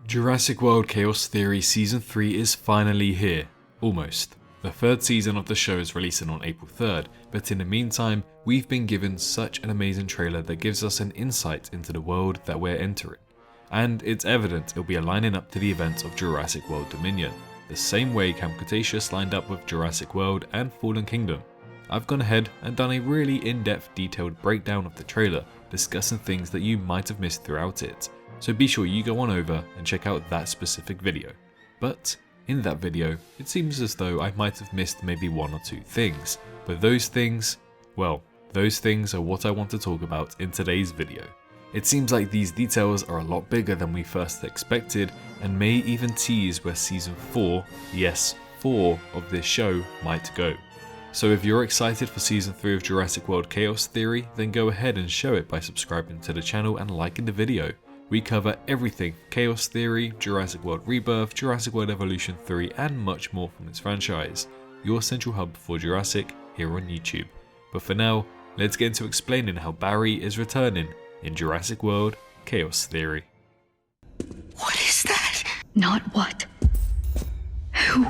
Jurassic World Chaos Theory Season 3 is finally here. Almost. The third season of the show is releasing on April 3rd, but in the meantime, we've been given such an amazing trailer that gives us an insight into the world that we're entering. And it's evident it'll be aligning up to the events of Jurassic World Dominion, the same way Camp Cretaceous lined up with Jurassic World and Fallen Kingdom. I've gone ahead and done a really in-depth detailed breakdown of the trailer, discussing things that you might have missed throughout it. So be sure you go on over and check out that specific video. But in that video, it seems as though I might have missed maybe one or two things. But those things, well, those things are what I want to talk about in today's video. It seems like these details are a lot bigger than we first expected and may even tease where season 4, yes, 4 of this show might go. So if you're excited for season 3 of Jurassic World Chaos Theory, then go ahead and show it by subscribing to the channel and liking the video. We cover everything Chaos Theory, Jurassic World Rebirth, Jurassic World Evolution 3 and much more from this franchise. Your central hub for Jurassic here on YouTube. But for now, let's get into explaining how Barry is returning in Jurassic World Chaos Theory. What is that? Not what. Who?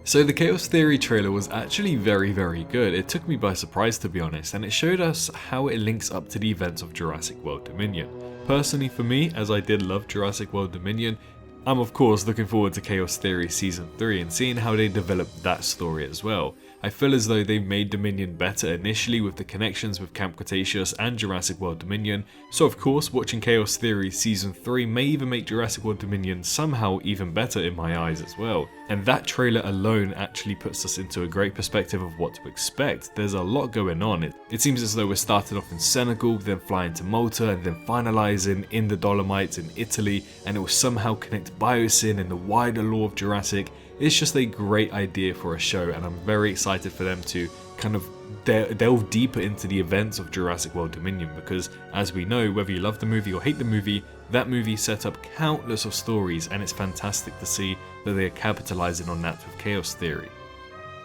So the Chaos Theory trailer was actually very good. It took me by surprise, to be honest, and it showed us how it links up to the events of Jurassic World Dominion. Personally for me, as I did love Jurassic World Dominion, I'm of course looking forward to Chaos Theory Season 3 and seeing how they develop that story as well. I feel as though they made Dominion better initially with the connections with Camp Cretaceous and Jurassic World Dominion, so of course watching Chaos Theory Season 3 may even make Jurassic World Dominion somehow even better in my eyes as well. And that trailer alone actually puts us into a great perspective of what to expect. There's a lot going on. It seems as though we're starting off in Senegal, then flying to Malta, and then finalising in the Dolomites in Italy, and it will somehow connect Biosyn and the wider lore of Jurassic. It's just a great idea for a show, and I'm very excited for them to kind of delve deeper into the events of Jurassic World Dominion, because as we know, whether you love the movie or hate the movie, that movie set up countless of stories, and it's fantastic to see that they are capitalizing on that with Chaos Theory.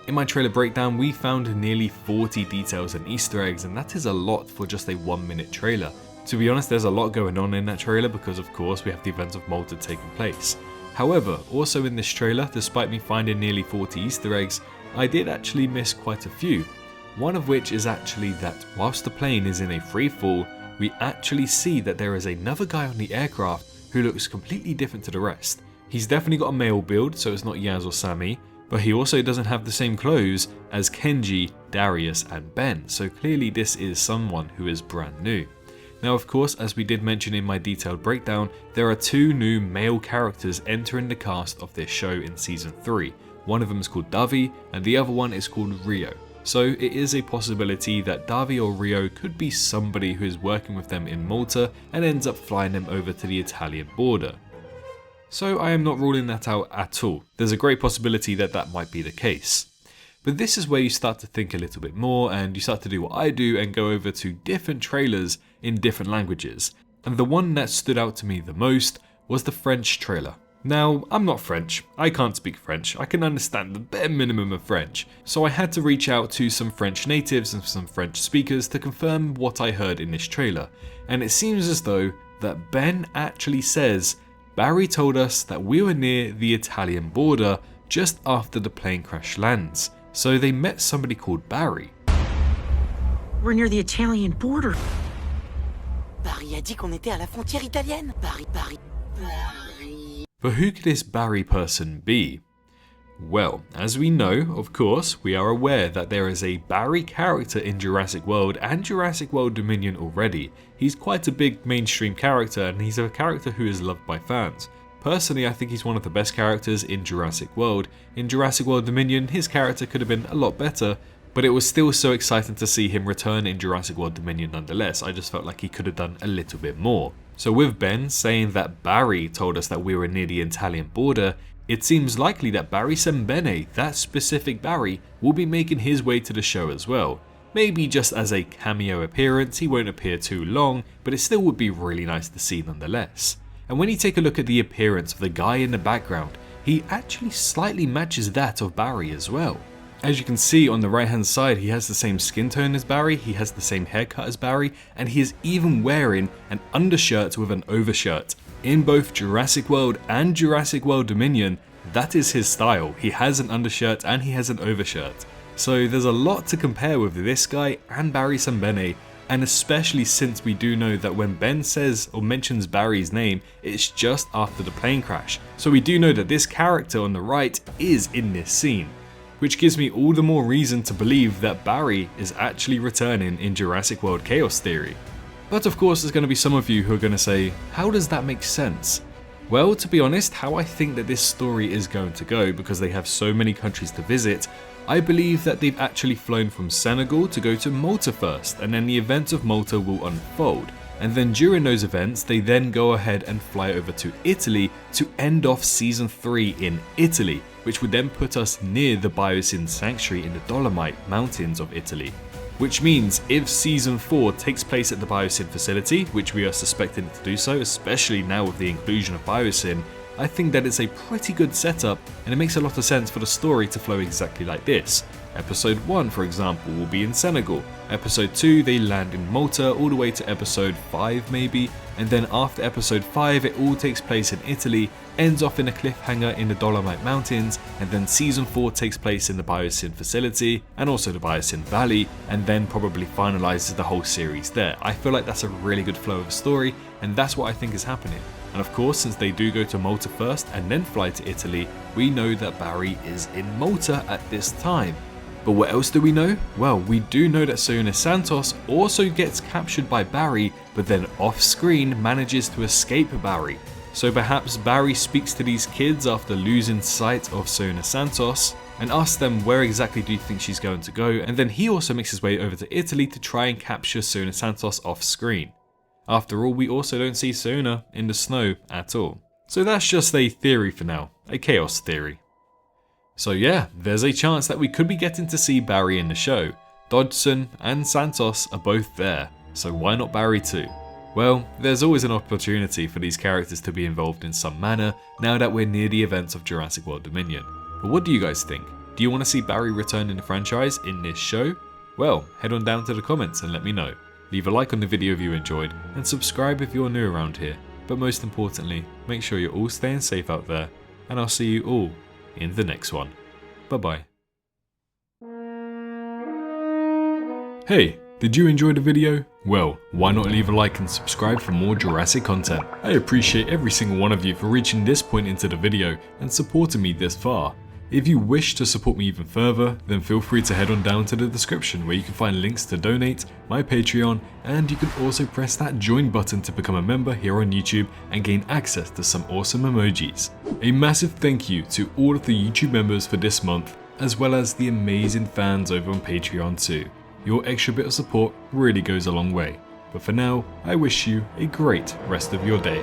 In my trailer breakdown, we found nearly 40 details and Easter eggs, and that is a lot for just a 1-minute trailer. To be honest, there's a lot going on in that trailer because of course we have the events of Malta taking place. However, also in this trailer, despite me finding nearly 40 Easter eggs, I did actually miss quite a few. One of which is actually that whilst the plane is in a free fall, we actually see that there is another guy on the aircraft who looks completely different to the rest. He's definitely got a male build, so it's not Yaz or Sammy, but he also doesn't have the same clothes as Kenji, Darius and Ben, so clearly this is someone who is brand new. Now of course, as we did mention in my detailed breakdown, there are 2 new male characters entering the cast of this show in Season 3. One of them is called Davi and the other one is called Rio. So it is a possibility that Davi or Rio could be somebody who is working with them in Malta and ends up flying them over to the Italian border. So I am not ruling that out at all. There's a great possibility that that might be the case. But this is where you start to think a little bit more and you start to do what I do and go over to different trailers in different languages. And the one that stood out to me the most was the French trailer. Now, I'm not French, I can't speak French, I can understand the bare minimum of French, so I had to reach out to some French natives and some French speakers to confirm what I heard in this trailer. And it seems as though that Ben actually says, Barry told us that we were near the Italian border just after the plane crash lands. So they met somebody called Barry. We're near the Italian border. Barry a dit qu'on était à la frontière italienne. Barry. But who could this Barry person be? Well, as we know, of course, we are aware that there is a Barry character in Jurassic World and Jurassic World Dominion already. He's quite a big mainstream character and he's a character who is loved by fans. Personally, I think he's one of the best characters in Jurassic World. In Jurassic World Dominion, his character could have been a lot better, but it was still so exciting to see him return in Jurassic World Dominion nonetheless. I just felt like he could have done a little bit more. So with Ben saying that Barry told us that we were near the Italian border, it seems likely that Barry Sembene, that specific Barry, will be making his way to the show as well. Maybe just as a cameo appearance, he won't appear too long, but it still would be really nice to see nonetheless. And when you take a look at the appearance of the guy in the background, he actually slightly matches that of Barry as well. As you can see on the right hand side, he has the same skin tone as Barry, he has the same haircut as Barry, and he is even wearing an undershirt with an overshirt. In both Jurassic World and Jurassic World Dominion, that is his style. He has an undershirt and he has an overshirt. So there's a lot to compare with this guy and Barry Sembene, and especially since we do know that when Ben says or mentions Barry's name, it's just after the plane crash. So we do know that this character on the right is in this scene, which gives me all the more reason to believe that Barry is actually returning in Jurassic World Chaos Theory. But of course there's going to be some of you who are going to say, how does that make sense? Well, to be honest, how I think that this story is going to go, because they have so many countries to visit, I believe that they've actually flown from Senegal to go to Malta first, and then the events of Malta will unfold. And then during those events, they then go ahead and fly over to Italy to end off Season 3 in Italy, which would then put us near the Biosyn Sanctuary in the Dolomite Mountains of Italy. Which means if Season 4 takes place at the Biosyn facility, which we are suspecting it to do so, especially now with the inclusion of Biosyn, I think that it's a pretty good setup, and it makes a lot of sense for the story to flow exactly like this. Episode 1, for example, will be in Senegal. Episode 2, they land in Malta all the way to Episode 5 maybe, and then after Episode 5 it all takes place in Italy, ends off in a cliffhanger in the Dolomite Mountains, and then Season 4 takes place in the Biosyn facility, and also the Biosyn Valley, and then probably finalizes the whole series there. I feel like that's a really good flow of a story, and that's what I think is happening. And of course, since they do go to Malta first and then fly to Italy, we know that Barry is in Malta at this time. But what else do we know? Well, we do know that Sayona Santos also gets captured by Barry, but then off screen manages to escape Barry. So perhaps Barry speaks to these kids after losing sight of Sayona Santos and asks them, where exactly do you think she's going to go? And then he also makes his way over to Italy to try and capture Sayona Santos off screen. After all, we also don't see Sayona in the snow at all. So that's just a theory for now, a chaos theory. So yeah, there's a chance that we could be getting to see Barry in the show. Dodgson and Santos are both there, so why not Barry too? Well, there's always an opportunity for these characters to be involved in some manner now that we're near the events of Jurassic World Dominion. But what do you guys think? Do you want to see Barry return in the franchise in this show? Well, head on down to the comments and let me know. Leave a like on the video if you enjoyed, and subscribe if you're new around here. But most importantly, make sure you're all staying safe out there, and I'll see you all in the next one. Bye bye. Hey, did you enjoy the video? Well, why not leave a like and subscribe for more Jurassic content? I appreciate every single one of you for reaching this point into the video and supporting me this far. If you wish to support me even further, then feel free to head on down to the description where you can find links to donate, my Patreon, and you can also press that join button to become a member here on YouTube and gain access to some awesome emojis. A massive thank you to all of the YouTube members for this month, as well as the amazing fans over on Patreon too. Your extra bit of support really goes a long way. But for now, I wish you a great rest of your day.